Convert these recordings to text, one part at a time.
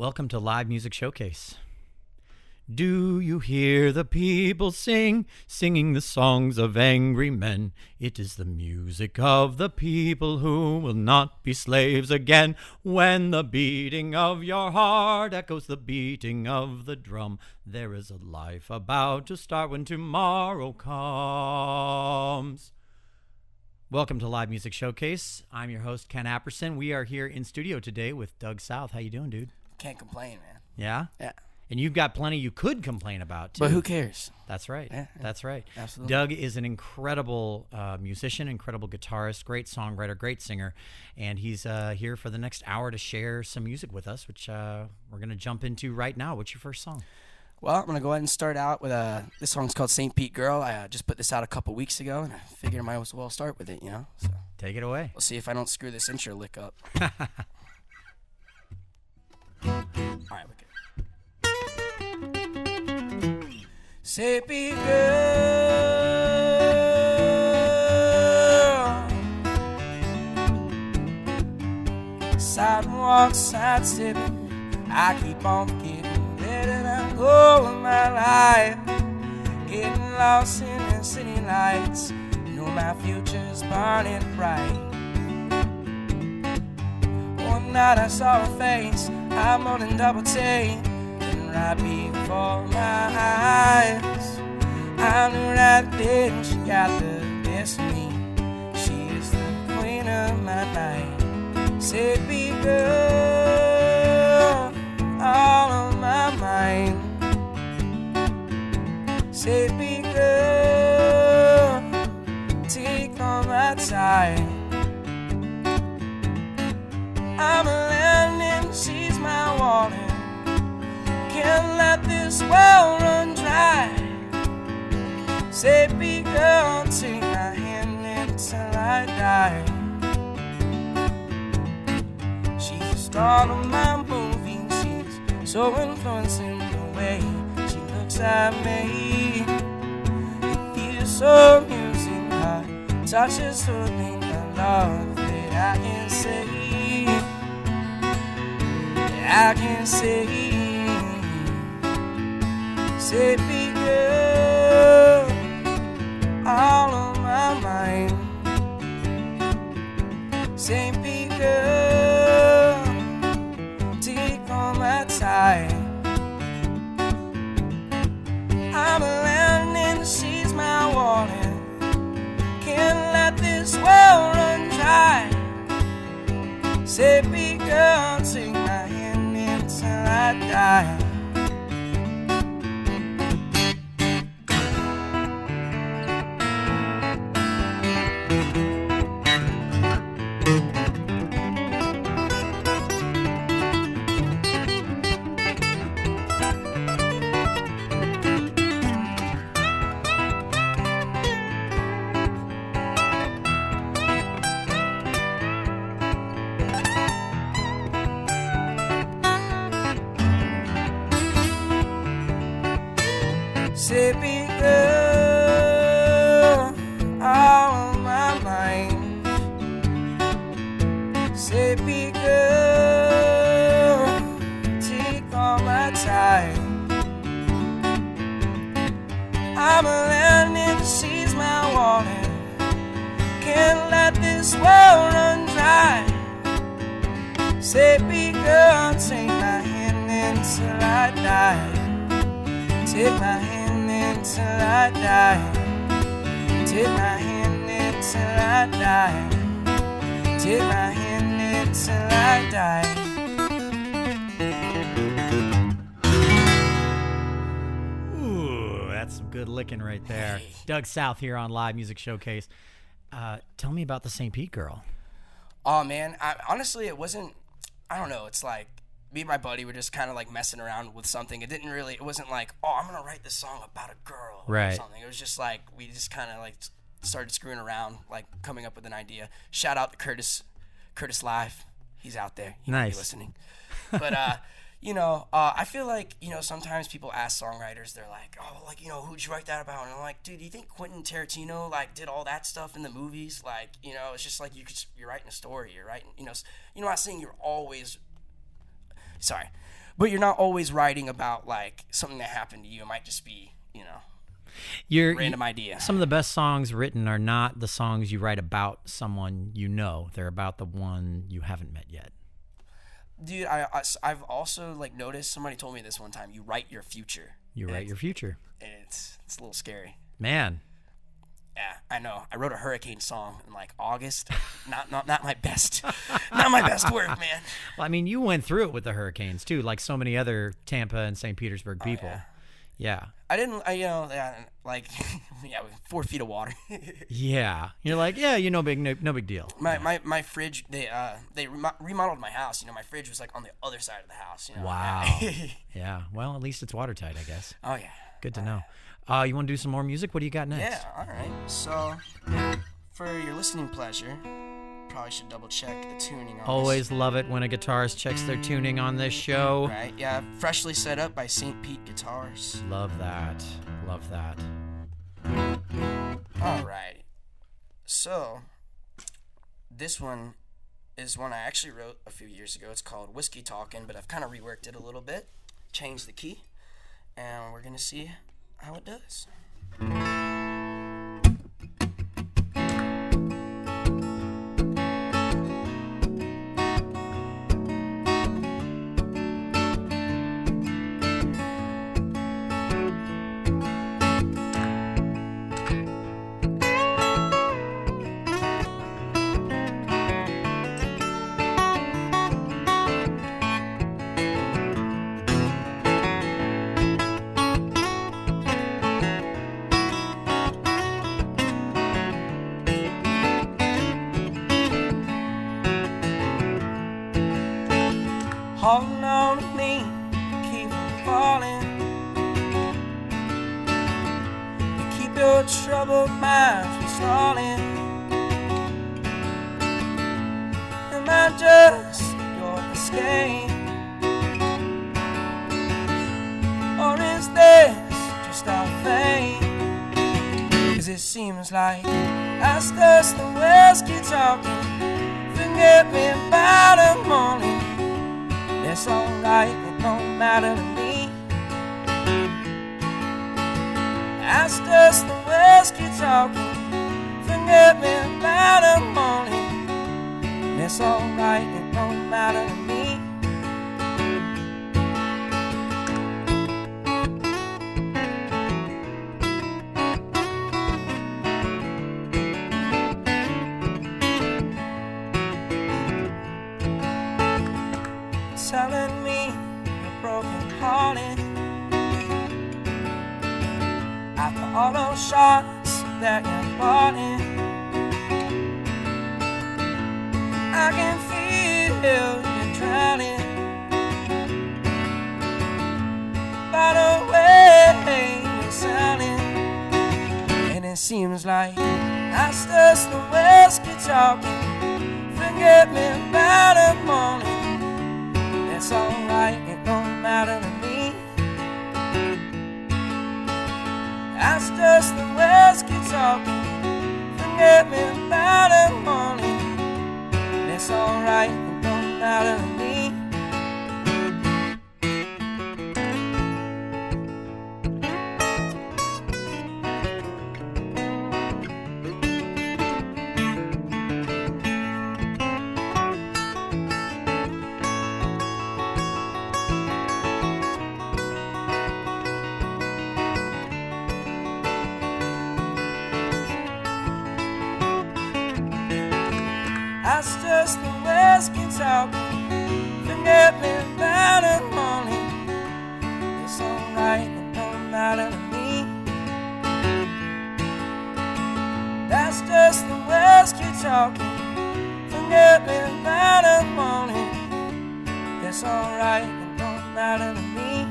Welcome to Live Music Showcase. Do you hear the people sing, singing the songs of angry men? It is the music of the people who will not be slaves again. When the beating of your heart echoes the beating of the drum, there is a life about to start when tomorrow comes. Welcome to Live Music Showcase. I'm your host, Ken Apperson. We are here in studio today with Doug South. How you doing, dude? Can't complain, man. Yeah? Yeah. And you've got plenty you could complain about, too. But who cares? That's right. Yeah. That's right. Absolutely. Doug is an incredible musician, incredible guitarist, great songwriter, great singer, and he's here for the next hour to share some music with us, which we're going to jump into right now. What's your first song? Well, I'm going to go ahead and start out with this song's called St. Pete Girl. I just put this out a couple weeks ago, and I figured I might as well start with it, you know? So Take it away. we'll see if I don't screw this intro lick up. All right, we're good. St. Pete Girl, sidewalk, side sipping, I keep on getting better than I go in my life. Getting lost in the city lights, know my future's burning bright. One night I saw her face, I'm more than double take, and right before my eyes, I knew right then she got the best of me. She is the queen of my night. Say, big girl, all on my mind. Say, big girl, take all my time. I'm a landing, she's my water. Can't let this well run dry. Say, big girl, take my hand until I die. She's the star of my movie. She's so influencing the way she looks at me. It feels so amusing. Her touch is soothing. I love that I can say. I can say, big girl, all on my mind. Say, big girl, take all my time. I'm a land and she's my water. Can't let this well run dry. Say, big girl, take my hand until I die. Say, big girl, all on my mind. Say, big girl, take all my time. I'm a land and she's my water. Can't let this world run dry. Say, big girl, take my hand until I die. Take my hand until I die. Take my hand until I die. Take my hand until I die. Ooh, that's some good licking right there. Hey. Doug South here on Live Music Showcase. Tell me about the St. Pete Girl. Oh, man. Honestly, it wasn't, I don't know. It's like, me and my buddy were just kind of like messing around with something. It wasn't like, oh, I'm going to write this song about a girl or Right. something. It was just like, we just kind of like started screwing around, like coming up with an idea. Shout out to Curtis Live. He's out there. He might be Nice. listening. But, I feel like, sometimes people ask songwriters, they're like, oh, like, who'd you write that about? And I'm like, dude, do you think Quentin Tarantino, like, did all that stuff in the movies? Like, it's just like you're writing a story. You're writing, you're not saying you're always, sorry. But you're not always writing about like something that happened to you. It might just be, you know, random idea. Some of the best songs written are not the songs you write about someone you know. They're about the one you haven't met yet. Dude, I've also like noticed, somebody told me this one time, you write your future. You write your future. And it's a little scary. Man. Yeah, I know. I wrote a hurricane song in like August. Not my best, not my best work, man. Well, I mean, you went through it with the hurricanes too, like so many other Tampa and St. Petersburg people. Yeah. I didn't, like, with 4 feet of water. Yeah. You're like, yeah, no big deal. My fridge, they remodeled my house. You know, my fridge was like on the other side of the house. You know? Wow. Yeah. Well, at least it's watertight, I guess. Oh yeah. Good to know. You want to do some more music? What do you got next? Yeah. All right. So, for your listening pleasure, probably should double check the tuning on Always this. love it when a guitarist checks their tuning on this show. Right. Yeah. Freshly set up by St. Pete Guitars. Love that. Love that. All right. So, this one is one I actually wrote a few years ago. It's called Whiskey Talkin', but I've kind of reworked it a little bit, changed the key, and we're gonna see how it does. Holding on to me, keep on falling. You keep your troubled mind from stalling. Am I just your escape? Or is this just our fate? 'Cause it seems like that's just the whiskey talking. Forget me about the morning. It's alright, it don't matter to me. That's just the whiskey talking. Forget me about the morning. It's alright, it don't matter to me. Telling me you're broken hearted after all those shots that you bought in. I can feel you drowning by the way you're sounding, and it seems like that's just the whiskey talking. Forget me about the morning. It's alright, it don't matter to me. That's just the whiskey talking. Forget me about the morning. It's alright, it don't matter to me. That's just the whiskey talking. Forget me about the morning. It's alright, it don't matter to me. That's just the whiskey talking. Forget me about the morning. It's alright, it don't matter to me.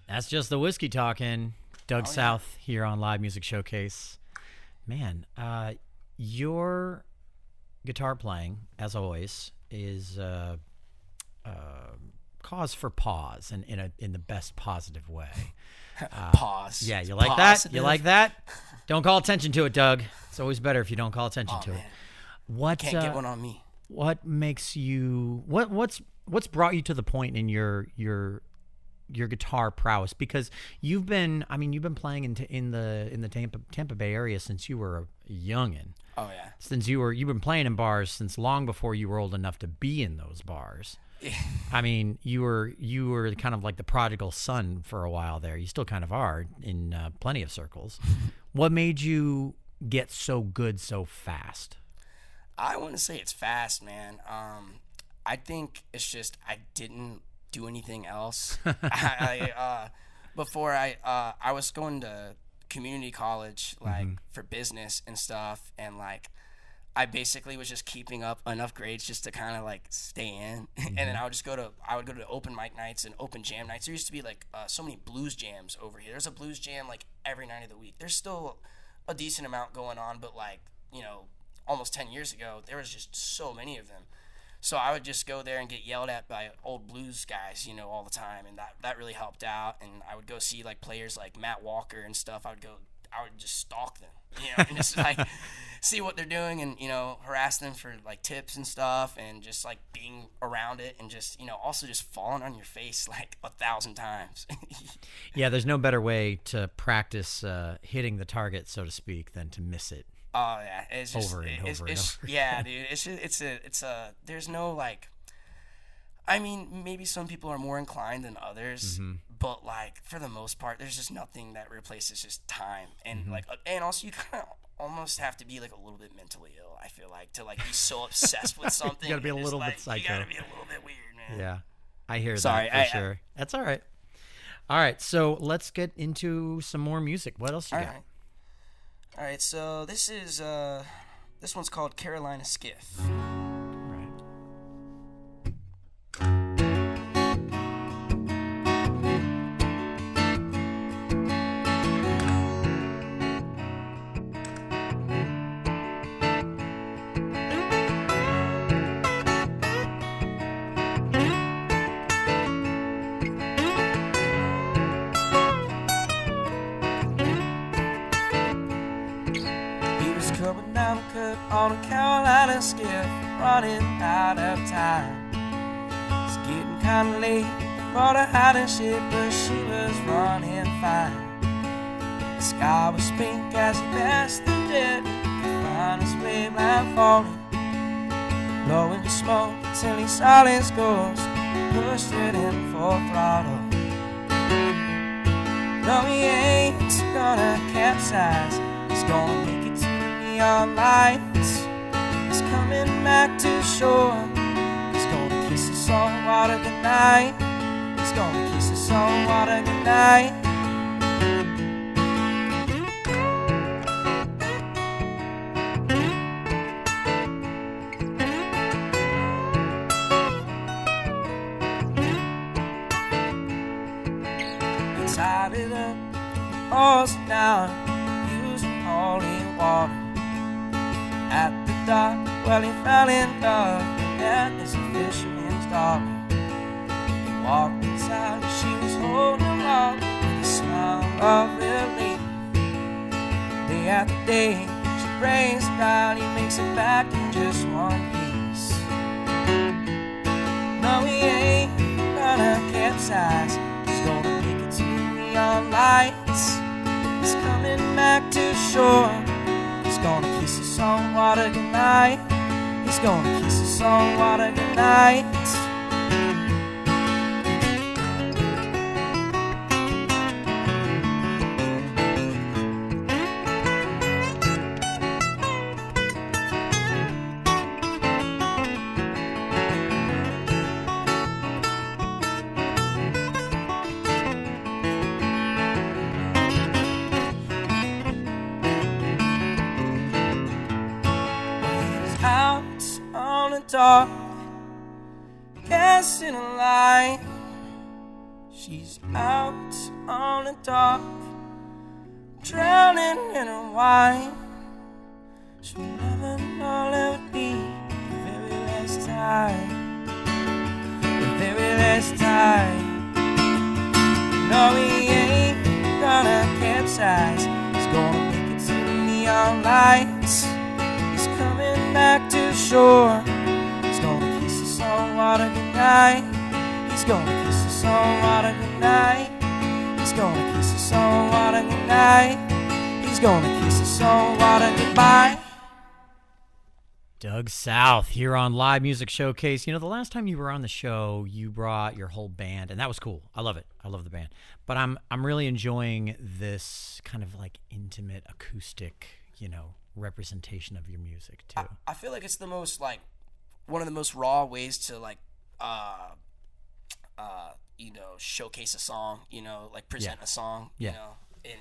That's just the whiskey talking. Doug South here on Live Music Showcase. Man, your guitar playing, as always, is cause for pause, and in the best positive way. Pause. Yeah, you like Positive. that? You like that? Don't call attention to it, Doug. It's always better if you don't call attention to it. What Can't get one on me. What makes you what's brought you to the point in your guitar prowess? Because you've been playing in the Tampa Bay area since you were a youngin'. Oh yeah. You've been playing in bars since long before you were old enough to be in those bars. Yeah. I mean, you were kind of like the prodigal son for a while there. You still kind of are in plenty of circles. What made you get so good so fast? I wouldn't say it's fast, man. I think it's just I didn't do anything else. Before I was going to community college, like for business and stuff, and like I basically was just keeping up enough grades just to kind of like stay in, and then I would go to open mic nights and open jam nights. There used to be like so many blues jams over here. There's a blues jam like every night of the week. There's still a decent amount going on, but like, you know, almost 10 years ago, there was just so many of them. So I would just go there and get yelled at by old blues guys, you know, all the time, and that really helped out. And I would go see like players like Matt Walker and stuff. I would just stalk them, you know, and just like see what they're doing, and, you know, harass them for like tips and stuff, and just like being around it, and just, you know, also just falling on your face like 1,000 times. Yeah, there's no better way to practice hitting the target, so to speak, than to miss it. Oh yeah, it's just over and over. Yeah, dude. It's a. There's no like. I mean, maybe some people are more inclined than others, but like for the most part, there's just nothing that replaces just time, and like, and also you kind of almost have to be like a little bit mentally ill. I feel like to like be so obsessed with something. You gotta be a little bit psycho. You gotta be a little bit weird, man. Yeah, I hear Sorry, that for sure. That's all right. All right, so let's get into some more music. What else you got? All right, so this one's called Carolina Skiff. Coming down the cut on a Carolina skiff, running out of time. It's getting kinda late, bought a hiding ship, but she was running fine. The sky was pink as he passed the deck, could find his way blindfolded, blowing the smoke till he saw his ghost, pushed it in full throttle. No, he ain't gonna capsize, he's gonna make it to neon lights. He's coming back to shore. He's gonna kiss the salt water goodnight. He's gonna kiss the salt water goodnight. He tied it up, oars down, using holy water. At the dock, well, he fell in love, and that is a fisherman's daughter. He walked inside, and she was holding him on with a smile of relief. Day after day, she prays about, he makes it back in just one piece. No, he ain't gonna capsize, he's gonna make it to neon lights. He's coming back to shore. He's gonna kiss the salt water goodnight. He's gonna kiss the salt water goodnight. Dark, casting a light. She's out on the dock, drowning in her wine. She'll never know it would be the very last time, the very last time. tide. No, he ain't gonna capsize. He's gonna make it to the neon lights. He's coming back to shore. He's gonna kiss the salt water goodnight. He's gonna kiss the salt water goodnight. He's gonna kiss the salt water goodnight. He's gonna kiss the salt water goodbye. Doug South here on Live Music Showcase. You know, the last time you were on the show, you brought your whole band, and that was cool. I love it. I love the band. But I'm really enjoying this kind of like intimate acoustic, you know, representation of your music too. I feel like it's the most like one of the most raw ways to like you know, showcase a song, you know, like present a song, you know. And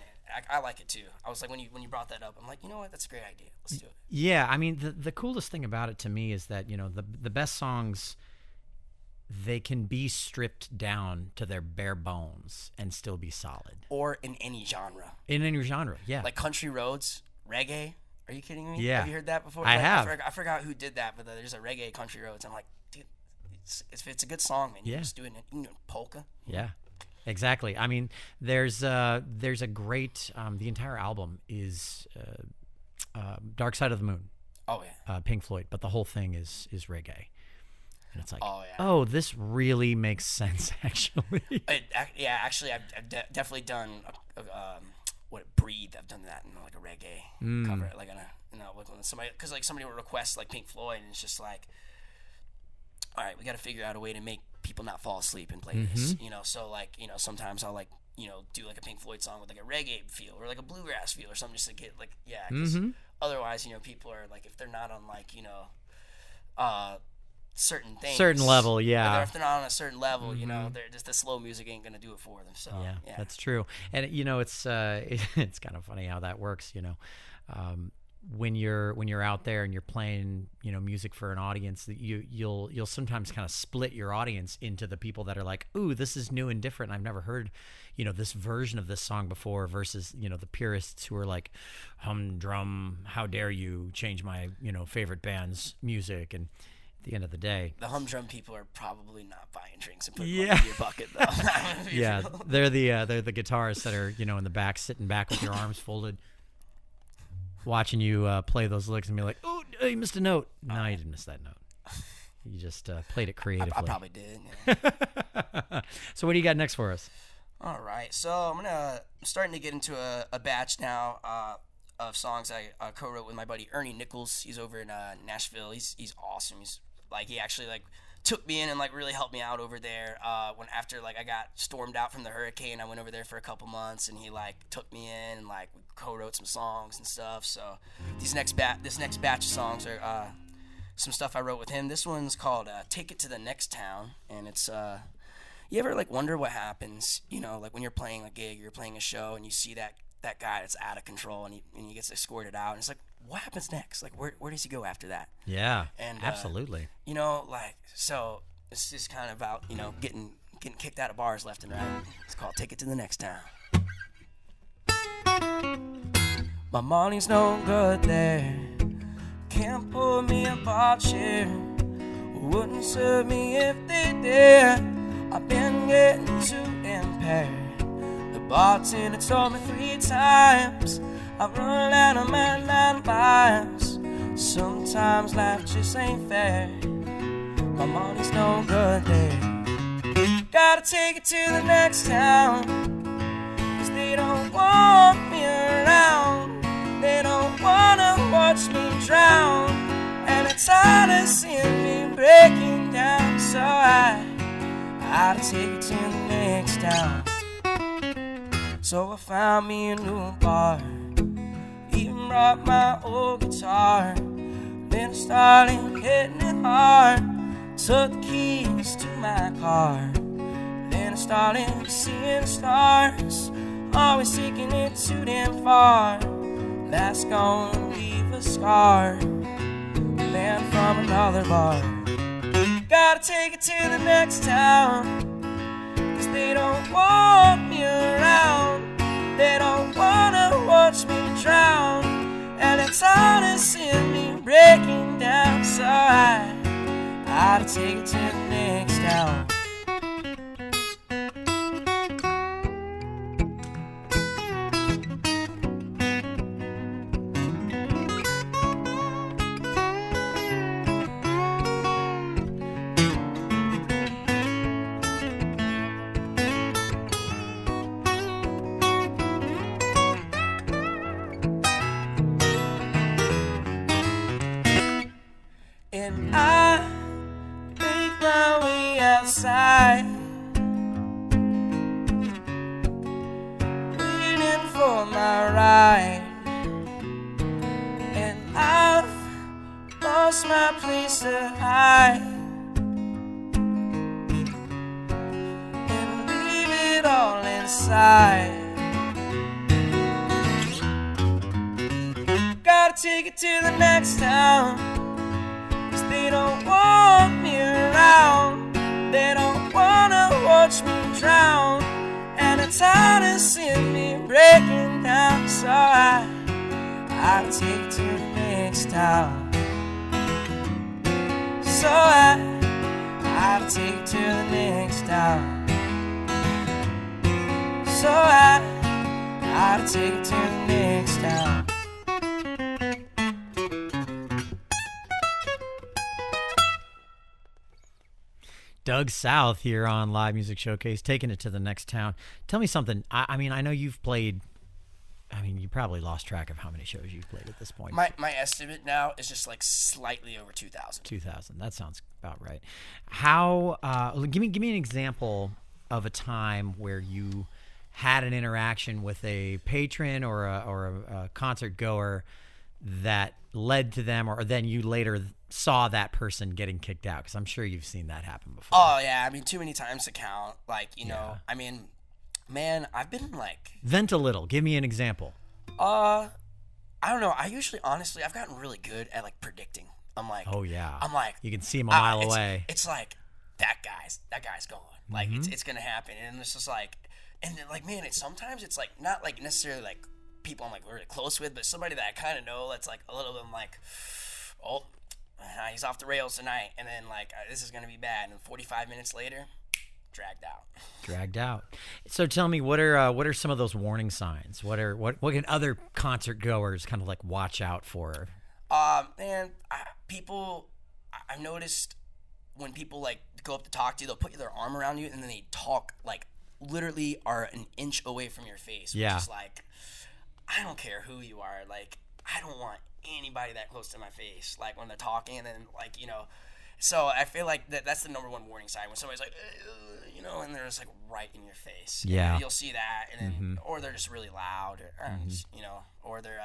I like it too. I was like, when you brought that up, I'm like, you know what, that's a great idea. Let's do it. Yeah, I mean, the coolest thing about it to me is that, you know, the best songs, they can be stripped down to their bare bones and still be solid. Or in any genre. In any genre, yeah. Like country roads, reggae. Are you kidding me? Yeah. Have you heard that before? I like, have. I forgot who did that, but there's a reggae country roads. I'm like, dude, if it's a good song, man, you can just do it in polka. Yeah. Exactly. I mean, there's a great the entire album is Dark Side of the Moon. Oh yeah. Pink Floyd, but the whole thing is reggae. And it's like, oh, this really makes sense actually. Actually I've definitely done Breathe. I've done that in like a reggae cover, like when somebody, cuz like somebody would request like Pink Floyd, and it's just like, all right, we got to figure out a way to make people not fall asleep and play this, you know. So like, you know, sometimes I'll like, you know, do like a Pink Floyd song with like a reggae feel or like a bluegrass feel or something, just to get like, because otherwise, you know, people are like, if they're not on like, you know, certain things, certain level, if they're not on a certain level, you know, they're just, the slow music ain't gonna do it for them. So yeah. That's true. And you know, it's it's kind of funny how that works, you know. When you're out there and you're playing, you know, music for an audience, that you'll sometimes kind of split your audience into the people that are like, ooh, this is new and different, I've never heard, you know, this version of this song before, versus, you know, the purists who are like, humdrum, how dare you change my, you know, favorite band's music. And at the end of the day, the humdrum people are probably not buying drinks and putting money in your bucket, though. Yeah, they're the guitarists that are, you know, in the back, sitting back with your arms folded, watching you play those licks and be like, oh, you missed a note. No, you didn't miss that note. You just played it creatively. I probably did. Yeah. So what do you got next for us? All right. So I'm starting to get into a batch now of songs I co-wrote with my buddy Ernie Nichols. He's over in Nashville. He's awesome. He actually like took me in and like really helped me out over there. When after like I got stormed out from the hurricane, I went over there for a couple months, and he like took me in and like we co-wrote some songs and stuff. So this next batch of songs are some stuff I wrote with him. This one's called "Take It to the Next Town," and it's you ever like wonder what happens, you know, like when you're playing a gig, you're playing a show, and you see that guy that's out of control, and he gets escorted out, and it's like, what happens next? Like, where does he go after that? Yeah, and absolutely. You know, like, so it's just kind of about, you know, getting kicked out of bars left and right. It's called "Take It to the Next Town." My money's no good there. Can't pull me a bar chair. Wouldn't serve me if they did. I've been getting too impaired. The bartender told me 3 times I've run out of my 9 lives. Sometimes life just ain't fair. My money's no good there. Gotta take it to the next town, 'cause they don't want me around. They don't wanna watch me drown, and it's tired of seeing me breaking down. So I gotta take it to the next town. So I found me a new bar, even brought my old guitar. Then I started hitting it hard, took the keys to my car. Then I started seeing the stars, always taking it too damn far. That's gonna leave a scar, then from another bar. Gotta take it to the next town, 'cause they don't want me around. They don't wanna watch me drown, and it's hard to see me breaking down. So I gotta take it to the next town. night, waiting for my ride, and I've lost my place to hide, and leave it all inside. Gotta take it to the next town, 'cause they don't want me around. They don't wanna watch me drown, and they're tired of seeing me breaking down. So I'll take it to the next town. So I'll take it to the next town. So I'll take it to the next town. Doug South here on Live Music Showcase, taking it to the next town. Tell me something. I mean, I know you've played. I mean, you probably lost track of how many shows you've played at this point. My estimate now is just like slightly over 2,000. 2,000. That sounds about right. How? Give me an example of a time where you had an interaction with a patron or a concert goer that led to them, or then you later saw that person getting kicked out, because I'm sure you've seen that happen before. Oh yeah, I mean, too many times to count. Like, you know, I mean, man, I've been like, vent a little. Give me an example. I don't know. I usually, honestly, I've gotten really good at like predicting. I'm like, you can see him a mile away. It's like that guy's going. Like it's gonna happen, and it's just like, and then, like, man, sometimes it's like not like necessarily like people I'm like really close with, but somebody that I kind of know that's like a little bit like, oh, he's off the rails tonight, and then like this is gonna be bad, and 45 minutes later, dragged out. So tell me, what are some of those warning signs? What can other concert goers kind of like watch out for? Man, I've noticed when people like go up to talk to you, they'll put their arm around you, and then they talk like literally are an inch away from your face. Which is like, I don't care who you are. Like, I don't want anybody that close to my face. Like when they're talking, and then like, you know. So I feel like that's the number one warning sign, when somebody's like, you know, and they're just like right in your face. Yeah. And you'll see that, and then, or they're just really loud, or just, you know, or they're,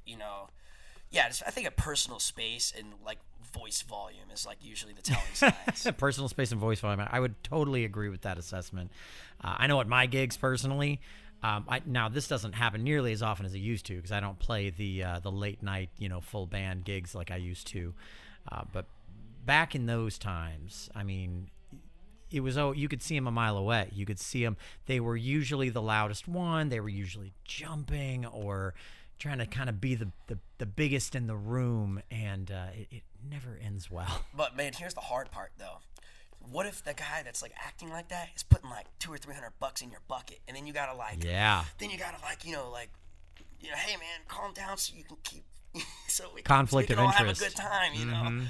you know, yeah. Just, I think a personal space and like voice volume is like usually the telling signs. Personal space and voice volume. I would totally agree with that assessment. I know at my gigs personally. Now this doesn't happen nearly as often as it used to, because I don't play the late night, you know, full band gigs like I used to. But back in those times, I mean, it was, you could see them a mile away. You could see them. They were usually the loudest one. They were usually jumping or trying to kind of be the biggest in the room, and it never ends well. But man, here's the hard part though. What if the guy that's like acting like that is putting like $200 or $300 in your bucket, and then you gotta like, then you gotta like, you know, hey man, calm down so you can keep, so we can all have a good time, you know.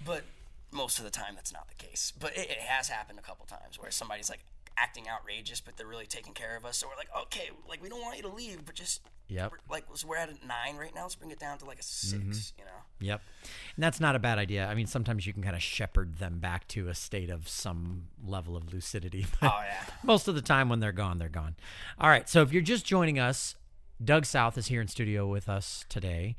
But most of the time that's not the case. But it has happened a couple times where somebody's like acting outrageous, but they're really taking care of us. So we're like, okay, like we don't want you to leave, but just we're at a 9 right now. Let's bring it down to like a 6. You know. Yep. And that's not a bad idea. I mean, sometimes you can kind of shepherd them back to a state of some level of lucidity. Oh yeah. Most of the time when they're gone, they're gone. All right. So if you're just joining us, Doug South is here in studio with us today.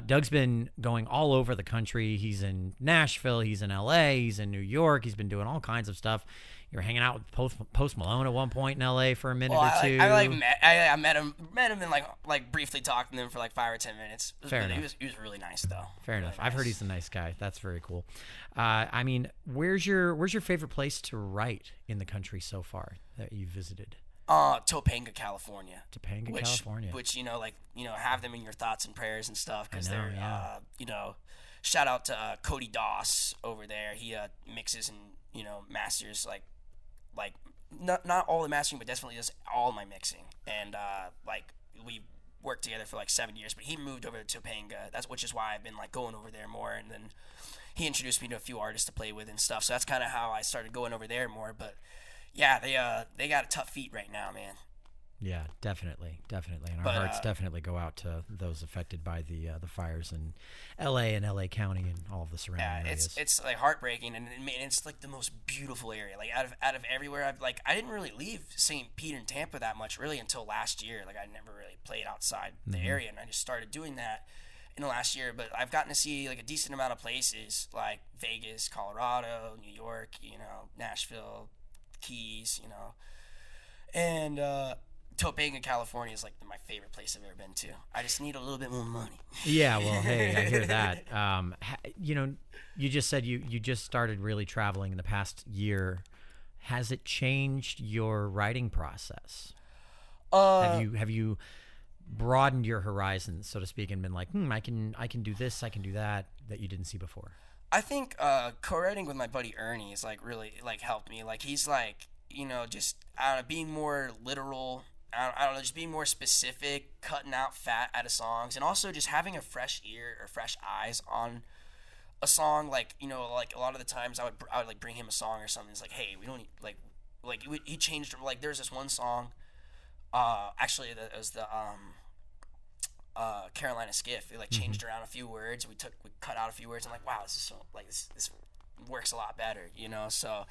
Doug's been going all over the country. He's in Nashville. He's in L.A. He's in New York. He's been doing all kinds of stuff. You were hanging out with Post Malone at one point in L.A. for a minute or two. I met him and like briefly talked to him for like 5 or 10 minutes. Fair enough. He was really nice though. Fair enough. Nice. I've heard he's a nice guy. That's very cool. I mean, where's your favorite place to write in the country so far that you've visited? Topanga, California. California. Which, you know, like, you know, have them in your thoughts and prayers and stuff, because they're, you know, shout out to Cody Doss over there. He mixes and, you know, masters like not all the mastering, but definitely does all my mixing. And like we worked together for like 7 years, but he moved over to Topanga. Which is why I've been like going over there more. And then he introduced me to a few artists to play with and stuff. So that's kind of how I started going over there more. But yeah, they got a tough feat right now, man. Yeah, definitely. And our But, hearts definitely go out to those affected by the fires in L.A. and L.A. County and all of the surrounding areas. It's like heartbreaking, and it's like the most beautiful area. Like out of everywhere, I didn't really leave St. Pete and Tampa that much really until last year. Like I never really played outside the area, and I just started doing that in the last year. But I've gotten to see like a decent amount of places like Vegas, Colorado, New York, Nashville, Keys, and Topanga, California is like my favorite place I've ever been to. I just need a little bit more money. Yeah, well, hey, I hear that. You just said you just started really traveling in the past year. Has it changed your writing process? Have you broadened your horizons, so to speak, and been like, I can do this, I can do that you didn't see before? I think co-writing with my buddy Ernie is like really like helped me. Like he's like just I don't know, being more literal. I don't know, just being more specific, cutting out fat out of songs, and also just having a fresh ear or fresh eyes on a song. Like like a lot of the times I would like bring him a song or something. It's like, hey, we don't need, he changed. Like there's this one song, actually it was the Carolina Skiff. It like changed around a few words. We cut out a few words. I'm like, wow, this is so like this works a lot better, So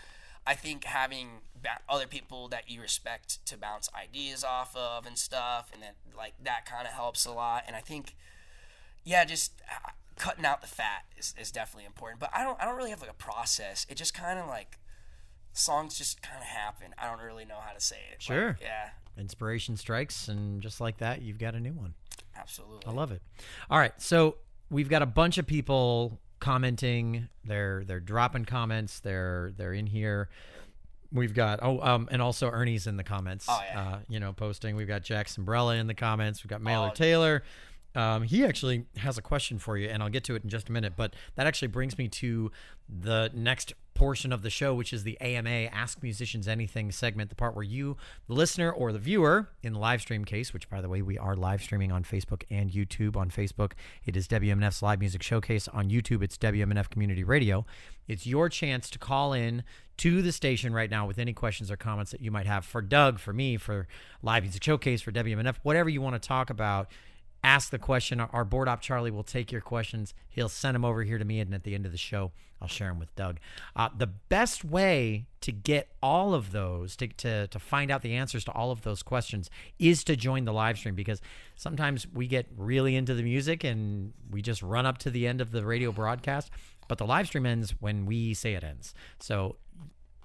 I think having other people that you respect to bounce ideas off of and stuff, and then like that kind of helps a lot. And I think, just cutting out the fat is definitely important. But I don't really have like a process. It just kind of like songs just kind of happen. I don't really know how to say it. Sure. Yeah. Inspiration strikes, and just like that, you've got a new one. Absolutely. I love it. All right, so we've got a bunch of people commenting. They're dropping comments. They're in here. We've got and also Ernie's in the comments. Oh, yeah. Posting. We've got Jack Sombrella in the comments. We've got Mailer Taylor. He actually has a question for you, and I'll get to it in just a minute. But that actually brings me to the next portion of the show, which is the AMA, Ask Musicians Anything segment, the part where you, the listener or the viewer, in the live stream case, which, by the way, we are live streaming on Facebook and YouTube. On Facebook, it is WMNF's Live Music Showcase. On YouTube, it's WMNF Community Radio. It's your chance to call in to the station right now with any questions or comments that you might have for Doug, for me, for Live Music Showcase, for WMNF, whatever you want to talk about. Ask the question. Our board op Charlie will take your questions. He'll send them over here to me, and at the end of the show, I'll share them with Doug. The best way to get all of those, to find out the answers to all of those questions, is to join the live stream, because sometimes we get really into the music and we just run up to the end of the radio broadcast, but the live stream ends when we say it ends. So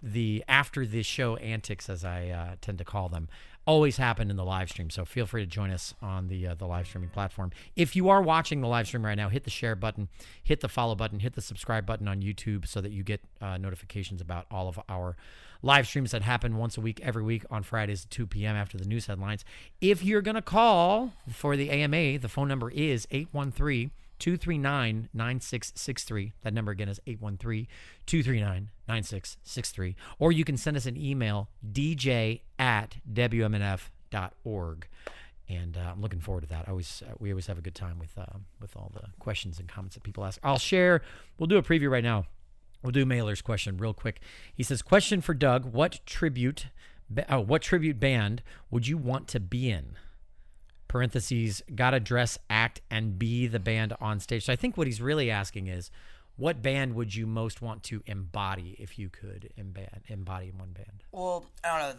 the after the show antics, as I tend to call them, always happen in the live stream. So feel free to join us on the live streaming platform. If you are watching the live stream right now, hit the share button, hit the follow button, hit the subscribe button on YouTube so that you get notifications about all of our live streams that happen once a week, every week on Fridays at 2 p.m. after the news headlines. If you're going to call for the AMA, the phone number is 813-239-9663. That number again is 813-239-9663. Or you can send us an email, dj@wmnf.org. And I'm looking forward to that. We always have a good time with all the questions and comments that people ask. We'll do a preview right now. We'll do Mailer's question real quick. He says, question for Doug, what tribute band would you want to be in? Parentheses, gotta dress, act, and be the band on stage. So I think what he's really asking is, what band would you most want to embody if you could embody in one band? Well, I don't know.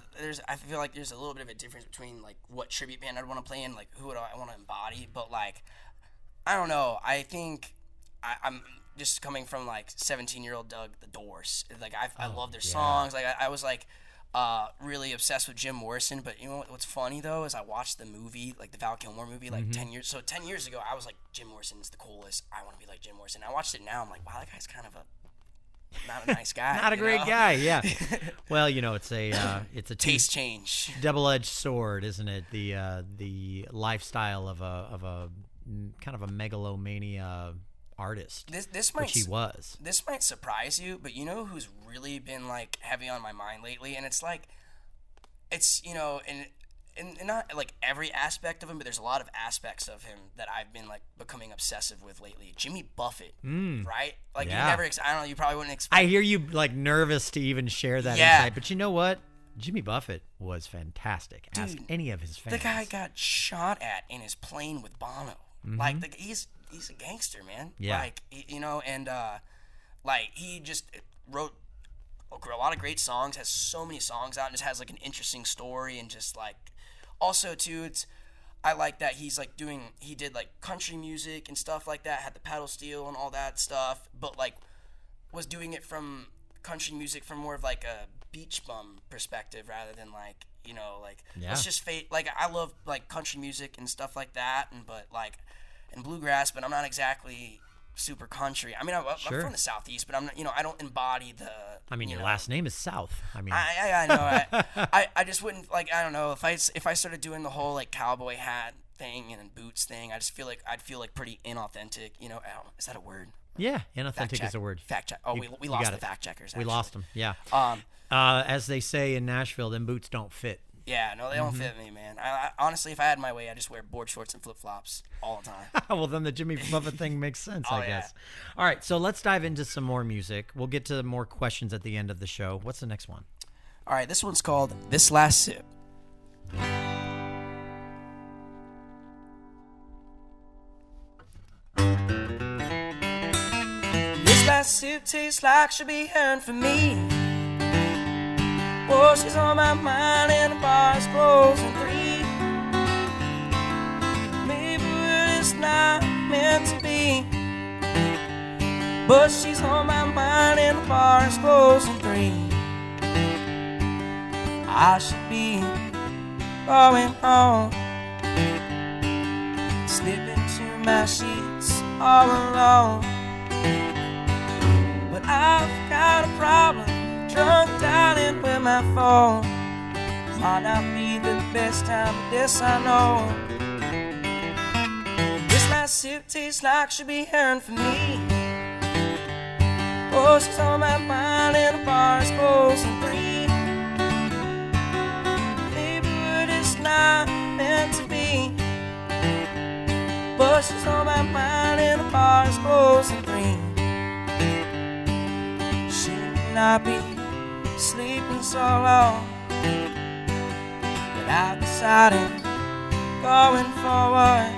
I feel like there's a little bit of a difference between like what tribute band I'd want to play in, like who would I want to embody. But like, I don't know. I think I'm just coming from like 17-year-old Doug, The Doors. Like I love their songs. Like I was like really obsessed with Jim Morrison. But you know what's funny though is I watched the movie, like the Val Kilmer movie, like 10 years. So 10 years ago, I was like, Jim Morrison's the coolest. I want to be like Jim Morrison. I watched it now. I'm like, wow, that guy's kind of not a nice guy. Not a great guy. Yeah. Well, it's a taste change, double-edged sword, isn't it? The lifestyle of a kind of a megalomania artist, which he was. This might surprise you, but you know who's really been like heavy on my mind lately, and it's and not like every aspect of him, but there's a lot of aspects of him that I've been like becoming obsessive with lately. Jimmy Buffett, right? Like I don't know, you probably wouldn't expect. I hear you like nervous to even share that insight, but you know what? Jimmy Buffett was fantastic. Ask Dude, any of his fans. The guy got shot at in his plane with Bono. Like, he's a gangster, man. Yeah. Like, you know, and like he just wrote a lot of great songs. Has so many songs out, and just has like an interesting story, and just like also too, I like that he did like country music and stuff like that. Had the pedal steel and all that stuff, but like was doing it from country music from more of like a beach bum perspective rather than like, you know, like let's just like I love like country music and stuff like that, and bluegrass, but I'm not exactly super country. I mean, I'm from the Southeast, but I'm not, you know, I don't embody the. I mean, your last name is South. I mean, I know. I just wouldn't like. I don't know if I started doing the whole like cowboy hat thing and boots thing. I just feel like I'd feel like pretty inauthentic. You know, is that a word? Yeah, inauthentic is a word. Fact check. Oh, we lost the fact checkers. Actually. We lost them. Yeah. As they say in Nashville, them boots don't fit. Yeah, no, they don't fit me, man. I honestly, if I had my way, I just wear board shorts and flip flops all the time. Well, then the Jimmy Buffett thing makes sense, I guess. All right, so let's dive into some more music. We'll get to more questions at the end of the show. What's the next one? All right, this one's called "This Last Sip." This last sip tastes like she'll be hearing from me. Oh, she's on my mind and the bar's closing 3. Maybe we're just not meant to be, but she's on my mind and the bar's closing 3. I should be going home, slip into my sheets all alone, but I've got a problem. Drunk dialing with my phone. Might not be the best time, but this I know. This last sip tastes like she'll be hearing from me. Oh, she's on my mind and the bar's closing 3. Maybe we're just not meant to be, but she's on my mind and the bar's closing 3. She may not be sleeping so long, but I've decided going forward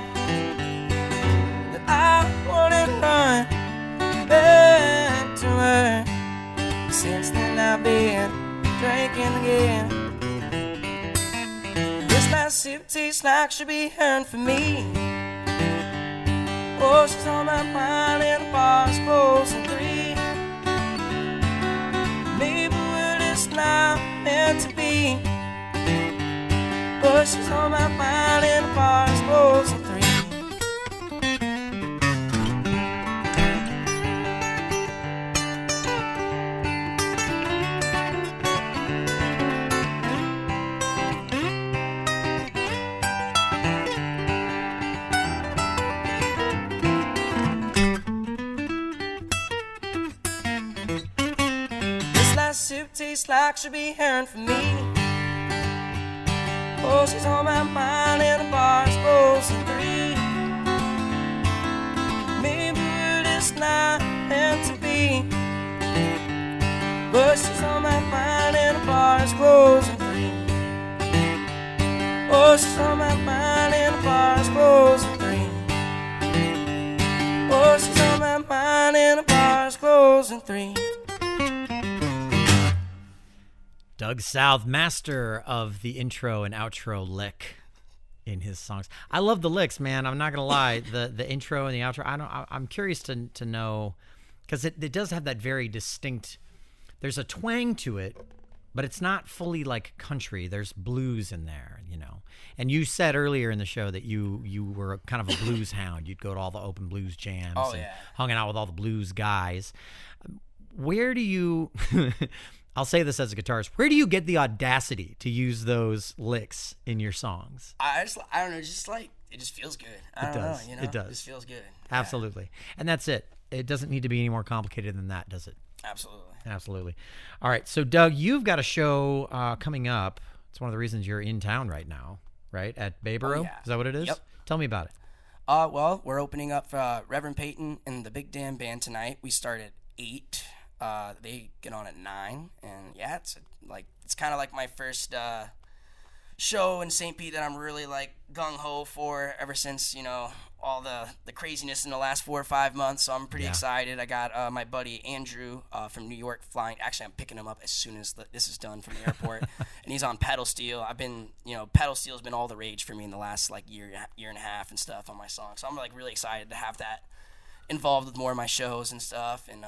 that I wouldn't run back to her. Since then I've been drinking again. This last sip tastes like she'll be hearing from me. Oh, she's on my mind and the bar's closing 3. Not meant to be, but she's on my mind and the bar's closing 3. Sip tastes like she'll be hearing from me. Oh, she's on my mind and the bar's closing 3. Maybe we're just not meant to be, but she's on my mind and the bar's closing 3. Oh, she's on my mind and the bar's closing 3. Oh, she's on my mind and the bar's closing 3. Doug South, master of the intro and outro lick in his songs. I love the licks, man. I'm not gonna lie. The intro and the outro. I'm curious to know, because it does have that very distinct. There's a twang to it, but it's not fully like country. There's blues in there, you know. And you said earlier in the show that you were kind of a blues hound. You'd go to all the open blues jams and hung out with all the blues guys. Where do you? I'll say this as a guitarist. Where do you get the audacity to use those licks in your songs? I don't know. Just like it just feels good. I don't know. You know, it does. It just feels good. Absolutely, and that's it. It doesn't need to be any more complicated than that, does it? Absolutely. All right. So, Doug, you've got a show coming up. It's one of the reasons you're in town right now, right? At Bayboro? Oh, yeah. Is that what it is? Yep. Tell me about it. Well, we're opening up for Reverend Peyton and the Big Dan Band tonight. We start at 8. They get on at 9, and yeah, it's kind of like my first show in St. Pete that I'm really like gung ho for ever since all the craziness in the last 4 or 5 months. So I'm pretty excited. I got my buddy Andrew from New York flying. Actually, I'm picking him up as soon as this is done from the airport, and he's on pedal steel. I've been pedal steel's been all the rage for me in the last like year and a half and stuff on my song. So I'm like really excited to have that involved with more of my shows and stuff, and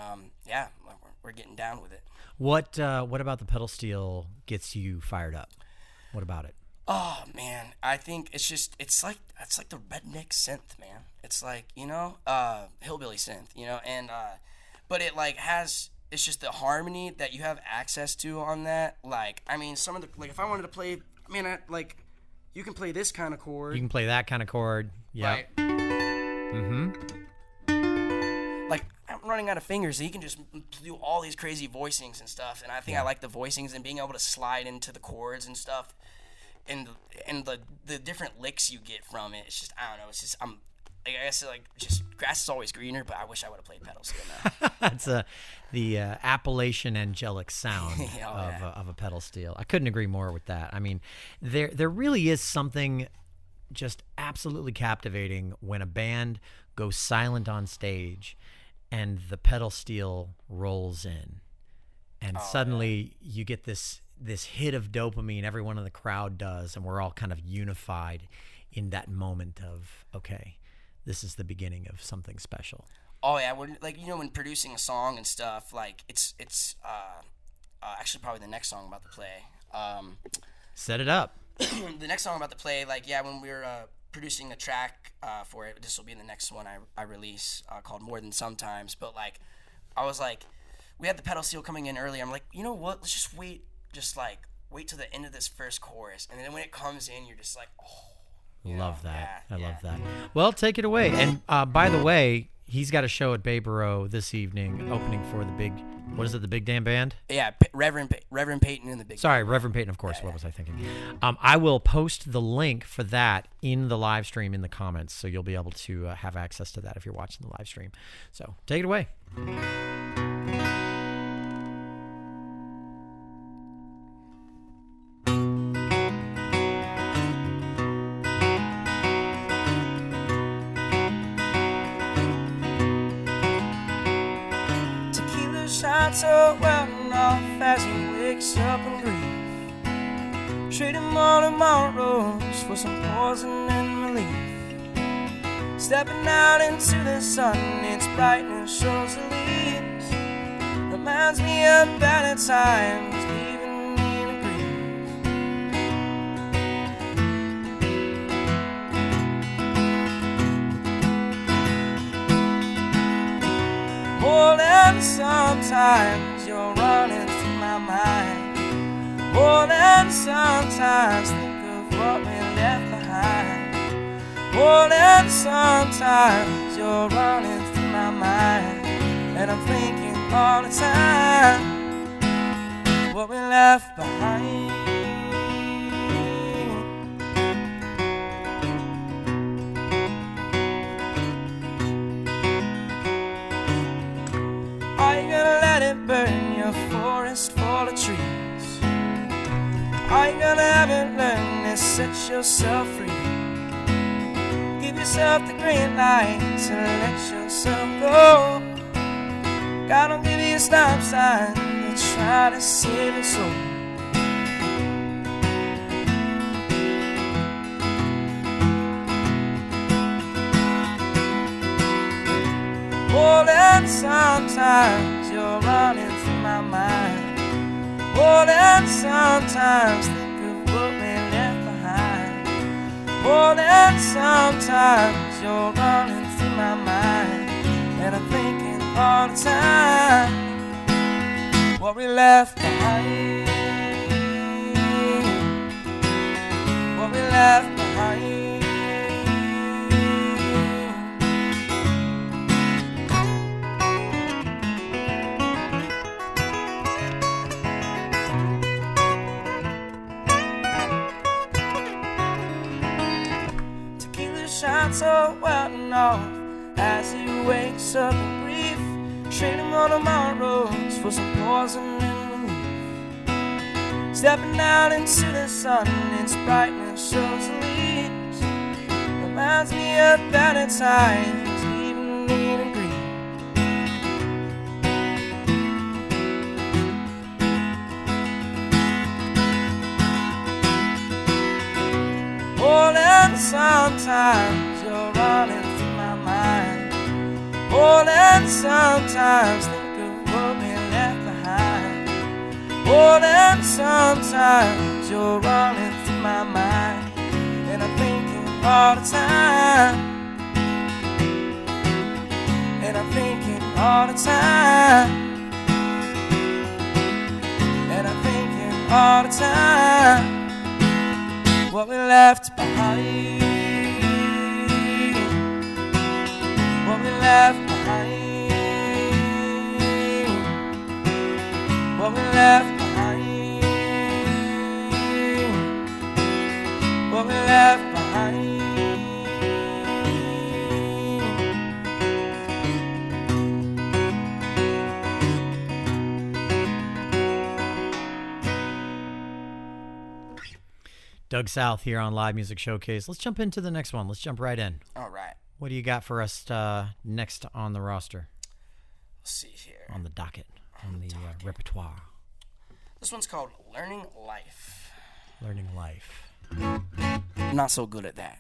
we're getting down with it. What about the pedal steel gets you fired up? What about it? Oh man, I think it's like the redneck synth, man. It's like hillbilly synth, and but it like it's just the harmony that you have access to on that. Like I mean, some of the like if I wanted to play, you can play this kind of chord. You can play that kind of chord. Yeah. Right? Mm-hmm. Like I'm running out of fingers, so you can just do all these crazy voicings and stuff. And I think I like the voicings and being able to slide into the chords and stuff, and the different licks you get from it. It's just I don't know. It's just I guess like just grass is always greener, but I wish I would have played pedal steel now. That's the Appalachian angelic sound of a pedal steel. I couldn't agree more with that. I mean, there really is something just absolutely captivating when a band goes silent on stage and the pedal steel rolls in, and suddenly you get this hit of dopamine. Everyone in the crowd does, and we're all kind of unified in that moment of, okay, this is the beginning of something special. Oh yeah, when producing a song and stuff, like it's actually probably the next song I'm about to play. Set it up. The next song I'm about to play, when we were producing a track for it, this will be the next one I release called More Than Sometimes. But I was like, we had the pedal steel coming in early. I'm like, you know what? Let's just wait till the end of this first chorus, and then when it comes in, you're just like, oh. Love that. I love that. Well, take it away. And by the way, he's got a show at Bay Borough this evening, opening for the big, what is it, the Big Damn Band? Yeah, Reverend Peyton and the Big. Sorry, Reverend Peyton, of course. What was I thinking? I will post the link for that in the live stream in the comments, so you'll be able to have access to that if you're watching the live stream. So take it away. Shots are wearing off as he wakes up in grief, trading more tomorrows for some poison and relief. Stepping out into the sun, its brightness shows the leaves. Reminds me of better times, leaving me in a grief. More than sometimes you're running through my mind. More than sometimes think of what we left behind. More than sometimes you're running through my mind. And I'm thinking all the time what we left behind. Are you gonna let it burn your forest full of trees? Are you gonna have it learn to set yourself free? Give yourself the green light to let yourself go. God don't give you a stop sign to try to save your soul. More than sometimes you're running through my mind. More than sometimes think of what we left behind. More than sometimes you're running through my mind. And I'm thinking all the time what we left behind. What we left behind. Shots are wearing off as he wakes up in grief, Trading more tomorrows for some poison and relief. Stepping out into the sun, its brightness shows the leaves. Reminds me of better times, leaving me to grieve. Oh, and sometimes you're running through my mind. Oh, and sometimes think of what we left behind. Oh, and sometimes you're running through my mind, and I'm thinking all the time. And I'm thinking all the time. And I'm thinking all the time. What we left behind. What we left behind. What we left behind. What we left behind. Doug South here on Live Music Showcase. Let's jump into the next one. Let's jump right in. All right. What do you got for us next on the roster? Let's see here. On the docket, on the repertoire. This one's called Learning Life. Learning Life. I'm not so good at that.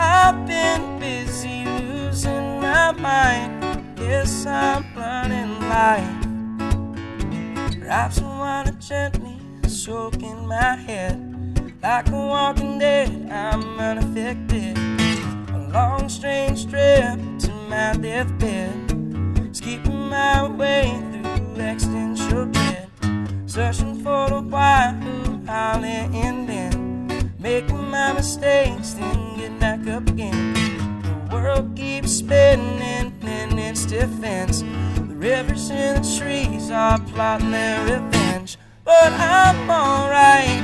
I've been busy losing my mind. Yes, I'm learning life. Perhaps I wanna gently stroking my head. Like a walking dead, I'm unaffected. A long strange trip to my deathbed, skipping my way through existential dread, searching for the why, who, how it ending, making my mistakes, then get back up again. The world keeps spinning in its defense. The rivers and the trees are plotting their revenge. But I'm alright.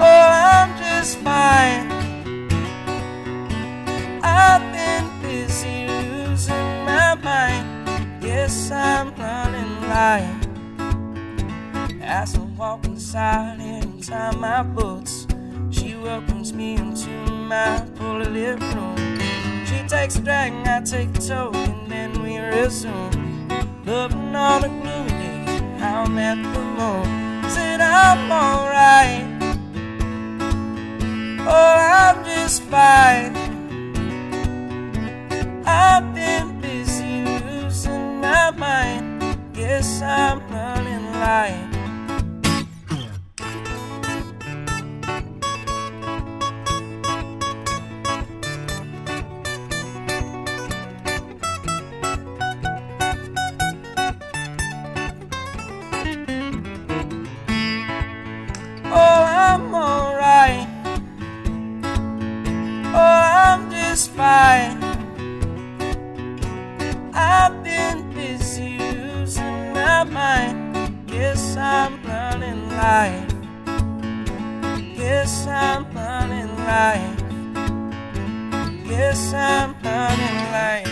Oh, I'm just fine. I've been busy losing my mind. Yes, I'm learning life. As I walk inside and tie my boots, she welcomes me into my fully lit room. She takes a drag, I take a toke, and then we resume. Loving all the gloomy days, how I'm at the moon. Said I'm alright. Oh, I'm just fine. I've been busy losing my mind. Yes, I'm learning life. I'm alright. Oh, I'm just fine. I've been busy losing my mind. Yes, I'm learning life. Yes, I'm learning life. Yes, I'm learning life.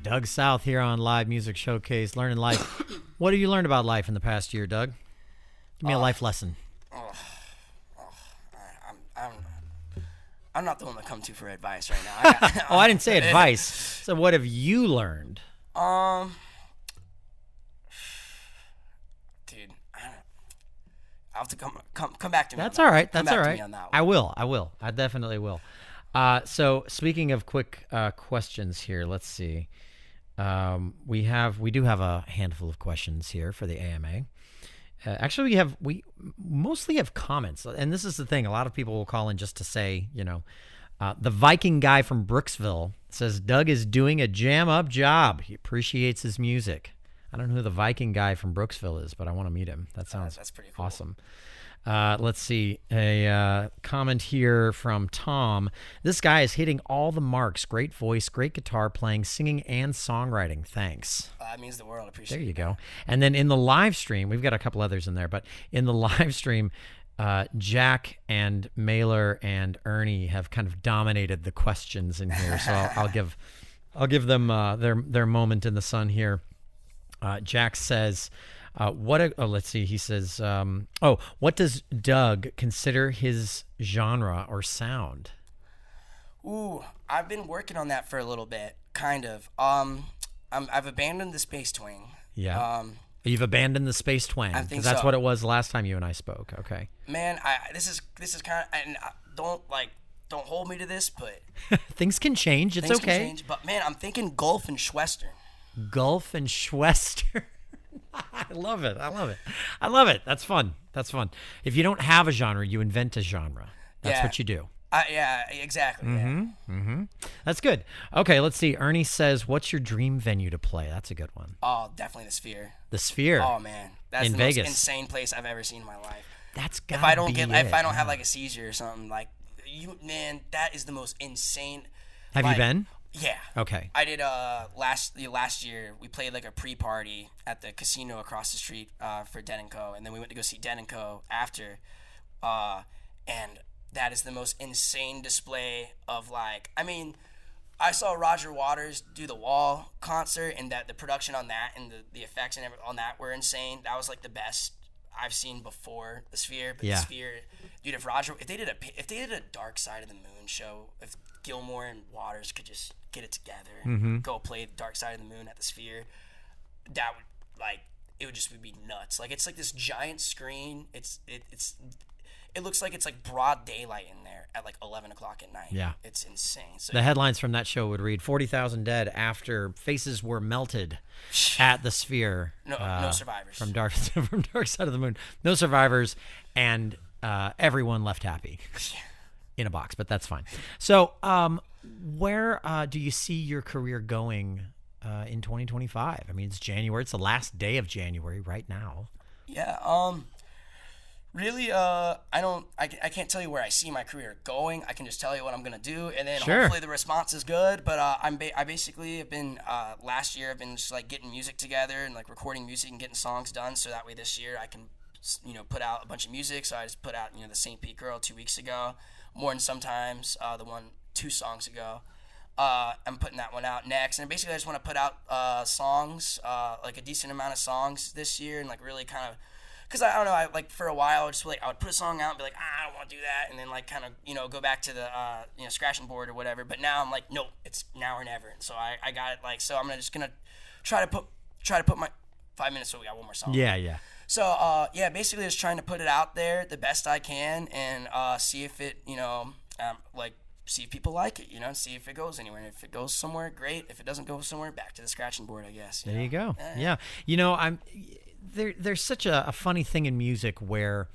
Doug South here on Live Music Showcase, learning life. What have you learned about life in the past year, Doug? Give me a life lesson. I'm not the one to come to for advice right now. Oh, I didn't say advice. So what have you learned? Dude, I'll have to come back to me. That's all right. That's all right. On that one. I will. I definitely will. So speaking of quick questions here, let's see. We do have a handful of questions here for the AMA. Actually, we mostly have comments, and this is the thing. A lot of people will call in just to say, the Viking guy from Brooksville says Doug is doing a jam-up job. He appreciates his music. I don't know who the Viking guy from Brooksville is, but I want to meet him. That sounds that's pretty cool. Awesome. Let's see. A comment here from Tom. This guy is hitting all the marks. Great voice, great guitar playing, singing, and songwriting. Thanks. That means the world. Appreciate it. There you go. And then in the live stream, we've got a couple others in there, but in the live stream, Jack and Mailer and Ernie have kind of dominated the questions in here. So I'll give them their moment in the sun here. Jack says, let's see. He says, what does Doug consider his genre or sound? Ooh, I've been working on that for a little bit, kind of. I've abandoned the space twang. Yeah. You've abandoned the space twang. I think that's so. what it was last time you and I spoke. Okay. Man, this is kind of, and don't hold me to this, but things can change. It's things okay. Can change, but man, I'm thinking Gulf and Schwestern. Gulf and Schwester. I love it. That's fun. If you don't have a genre, you invent a genre. That's what you do. Yeah, exactly. Mm-hmm. That's good. Okay, let's see. Ernie says, what's your dream venue to play? That's a good one. Oh, definitely the Sphere. The Sphere. Oh man, that's in the Vegas. most insane place I've ever seen in my life. That's got. If I don't have like a seizure or something, like man, that is the most insane. Have you been? Yeah. Okay. I did last year. We played like a pre-party at the casino across the street for Den & Co. And then we went to go see Den & Co. after, and that is the most insane display of like. I mean, I saw Roger Waters do the Wall concert, and that the production on that and the effects and everything on that were insane. That was like the best I've seen before the Sphere. But the Sphere, dude, if they did a Dark Side of the Moon show, if Gilmore and Waters could just get it together, go play Dark Side of the Moon at the Sphere, that would it would just be nuts. Like it's like this giant screen. It looks like it's like broad daylight in there at like 11 o'clock at night. Yeah, it's insane. So the headlines from that show would read 40,000 dead after faces were melted at the Sphere. No survivors from Dark Side of the Moon. No survivors, and everyone left happy in a box. But that's fine. So, where do you see your career going in 2025? I mean, it's January. It's the last day of January right now. Yeah. Really, I can't tell you where I see my career going. I can just tell you what I'm gonna do, and then hopefully the response is good. But I basically have been last year I've been just like getting music together and like recording music and getting songs done, so that way this year I can put out a bunch of music. So I just put out the St. Pete Girl 2 weeks ago, More Than Sometimes, the one 2 songs ago. I'm putting that one out next, and basically I just want to put out songs, like a decent amount of songs this year, and like really kind of. Because I don't know, I like for a while I would put a song out and be like, I don't want to do that, and then like kind of go back to the scratching board or whatever. But now I'm like, nope, it's now or never. And so I got it like, so I'm just gonna try to put my 5 minutes. So we got one more song. Yeah. So basically just trying to put it out there the best I can and see if it see if people like it, see if it goes anywhere. And if it goes somewhere, great. If it doesn't go somewhere, back to the scratching board, I guess. There you go. Yeah. There's such a funny thing in music where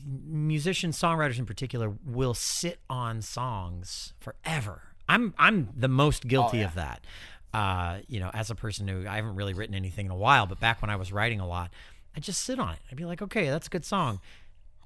musicians, songwriters in particular, will sit on songs forever. I'm the most guilty of that. As a person who I haven't really written anything in a while, but back when I was writing a lot, I'd just sit on it. I'd be like, okay, that's a good song.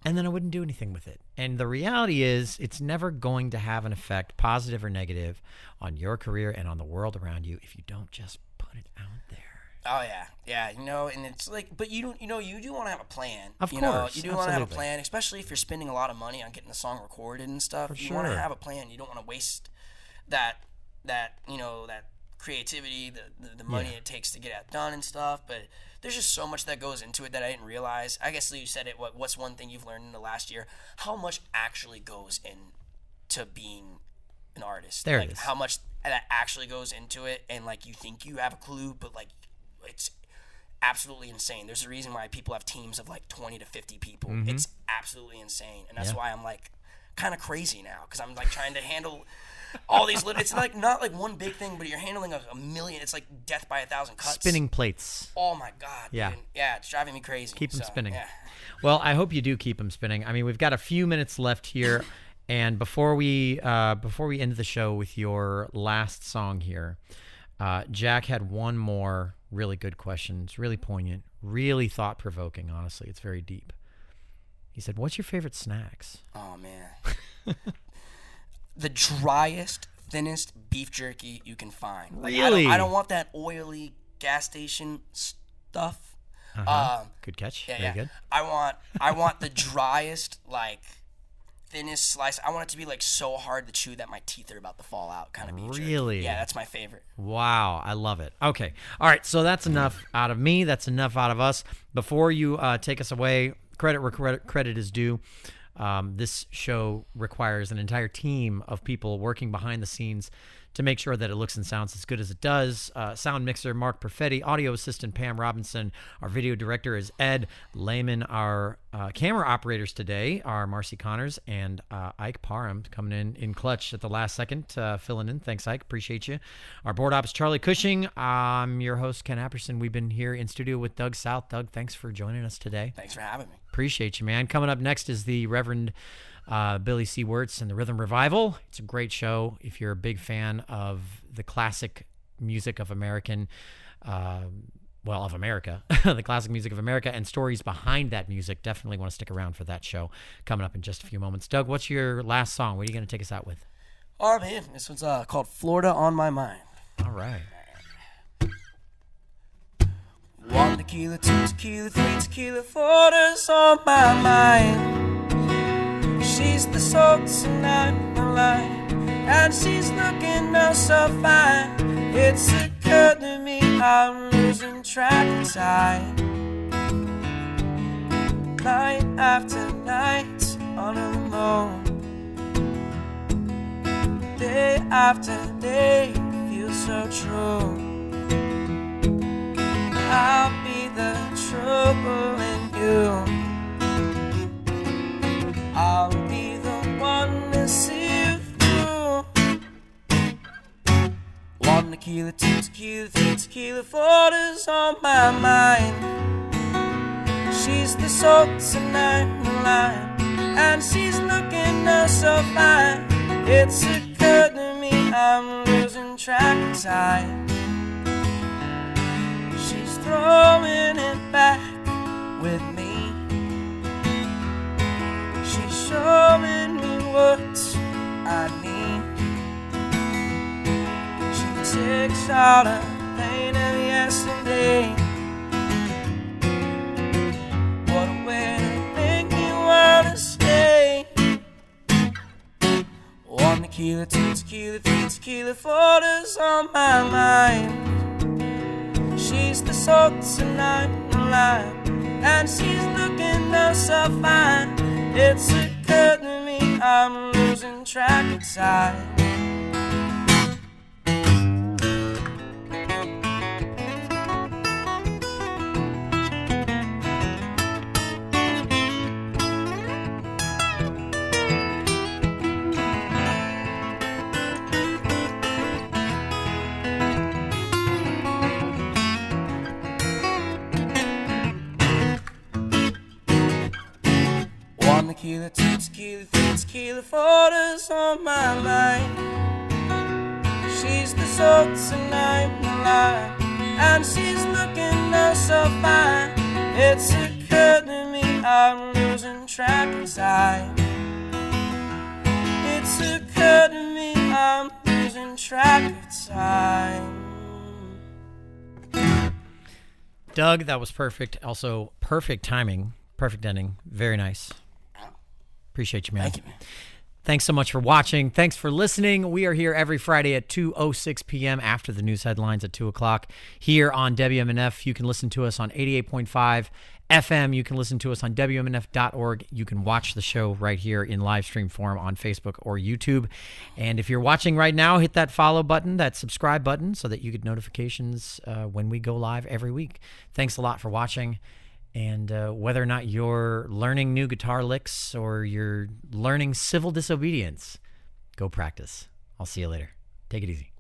And then I wouldn't do anything with it. And the reality is it's never going to have an effect, positive or negative, on your career and on the world around you if you don't just put it out there. Oh yeah, and it's like, but you do want to have a plan. Of course, you do want to have a plan, especially if you're spending a lot of money on getting the song recorded and stuff. You want to have a plan. You don't want to waste that creativity, the money it takes to get it done and stuff. But there's just so much that goes into it that I didn't realize. I guess you said it. What's one thing you've learned in the last year? How much actually goes into being an artist? There it is. How much that actually goes into it, and like you think you have a clue, but like. It's absolutely insane. There's a reason why people have teams of like 20 to 50 people. It's absolutely insane. And that's why I'm like kind of crazy now because I'm like trying to handle all these little. It's like not like one big thing, but you're handling a million. It's like death by 1,000 cuts. Spinning plates. Oh my God. Yeah. Dude. Yeah. It's driving me crazy. Keep them spinning. Yeah. Well, I hope you do keep them spinning. I mean, we've got a few minutes left here, and before we end the show with your last song here, Jack had one more really good question. It's really poignant, really thought-provoking. Honestly, it's very deep. He said, "What's your favorite snacks?" Oh man. The driest, thinnest beef jerky you can find. Like, Really? I don't want that oily gas station stuff. Good catch. Yeah, Very good. I want the driest, like thinnest slice. I want it to be like so hard to chew that my teeth are about to fall out. Kind of beef jerky. Really? Yeah, that's my favorite. Wow, I love it. Okay. All right, so that's enough out of me. That's enough out of us. Before you take us away, credit where credit is due. This show requires an entire team of people working behind the scenes to make sure that it looks and sounds as good as it does. Sound mixer Mark Perfetti, audio assistant Pam Robinson, our video director is Ed Lehman, our camera operators today are Marcy Connors and Ike Parham coming in clutch at the last second, filling in. Thanks, Ike. Appreciate you. Our board ops Charlie Cushing. I'm your host, Ken Apperson. We've been here in studio with Doug South. Doug, thanks for joining us today. Thanks for having me. Appreciate you, man. Coming up next is the Reverend Billy C. Wirtz and the Rhythm Revival. It's a great show. If you're a big fan of the classic music of American, of America, the classic music of America and stories behind that music, definitely want to stick around for that show coming up in just a few moments. Doug, what's your last song? What are you going to take us out with? Oh man, this one's called Florida on My Mind. All right. 1 tequila, 2 tequila, 3 tequila, Florida's on my mind. She's the salt tonight, the light, and she's looking oh so fine. It's occurred to me I'm losing track of time. Night after night on alone, day after day feels so true. I'll be the trouble in you. I'll be the one to see you through. 1 tequila, 2 tequila, 3 tequila, Florida's on my mind. She's the salt tonight, the lime, and she's looking oh so fine. It's occurred to me I'm losing track of time. Throwing it back with me. She's showing me what I need. She takes out a pain of yesterday. What a way to make me wanna stay. 1 tequila, 2 tequila, 3 tequila, Florida's on my mind. She's the salt tonight, the lime, and she's looking oh so fine. It's occurred to me I'm losing track of time. Tequila, 2 tequila, 3 tequila, Florida's on my mind. She's the salt tonight, the lime, and she's looking oh so fine. It's occurred to me I'm losing track of time. It's occurred to me I'm losing track of time. Doug, that was perfect. Also, perfect timing, perfect ending. Very nice. Appreciate you, man. Thank you, man. Thanks so much for watching. Thanks for listening. We are here every Friday at 2:06 p.m. after the news headlines at 2 o'clock here on WMNF. You can listen to us on 88.5 FM. You can listen to us on WMNF.org. You can watch the show right here in live stream form on Facebook or YouTube. And if you're watching right now, hit that follow button, that subscribe button, so that you get notifications when we go live every week. Thanks a lot for watching. And whether or not you're learning new guitar licks or you're learning civil disobedience, go practice. I'll see you later. Take it easy.